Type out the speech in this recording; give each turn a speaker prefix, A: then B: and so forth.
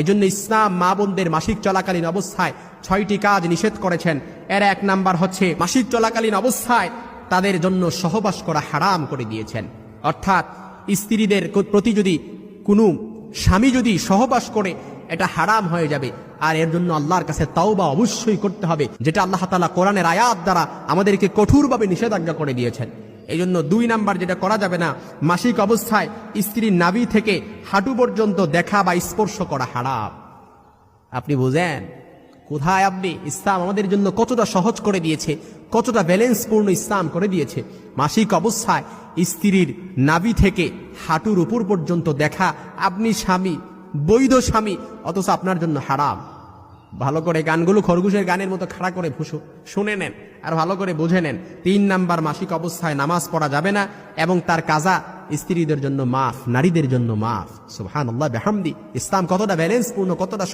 A: এজন্য ইসলাম মা বোনদের মাসিক চলাকালীন অবস্থায় 6টি কাজ নিষেধ করেছেন। এর 1 নাম্বার হচ্ছে মাসিক চলাকালীন অবস্থায় তাদের জন্য সহবাস করা হারাম করে দিয়েছেন। অর্থাৎ স্ত্রীদের প্রতি যদি কোনো স্বামী যদি সহবাস করে এটা হারাম হয়ে যাবে, আর এর জন্য আল্লাহর কাছে তাওবা অবশ্যই করতে হবে, যেটা আল্লাহ তাআলা কোরআনের আয়াত দ্বারা আমাদেরকে কঠোরভাবে নিষেধাজ্ঞা করে দিয়েছেন। এই জন্য 2 নাম্বার যেটা করা যাবে না, মাসিক অবস্থায় স্ত্রীর নাভি থেকে হাঁটু পর্যন্ত দেখা বা স্পর্শ করা হারাম। আপনি বুঝেন কোথায় আপনি ইসলাম আমাদের জন্য কতটা সহজ করে দিয়েছে, কতটা ব্যালেন্সপূর্ণ ইসলাম করে দিয়েছে। মাসিক অবস্থায় স্ত্রীর নাভি থেকে হাঁটুর উপর পর্যন্ত দেখা, আপনি স্বামী, বৈধ স্বামী, অথচ আপনার জন্য হারাম। ভালো করে গানগুলো খরগোশের গানের মতো খাড়া করে শুনে নেন আর ভালো করে বুঝে নেন। 3 নাম্বার, মাসিক অবস্থায় নামাজ পড়া যাবে না এবং তার কাজা স্ত্রীদের জন্য মাফ, নারীদের জন্য মাফ। সুবহানাল্লাহ বিহামদি। ইসলাম কতটা ব্যালেন্সপূর্ণ, কতটা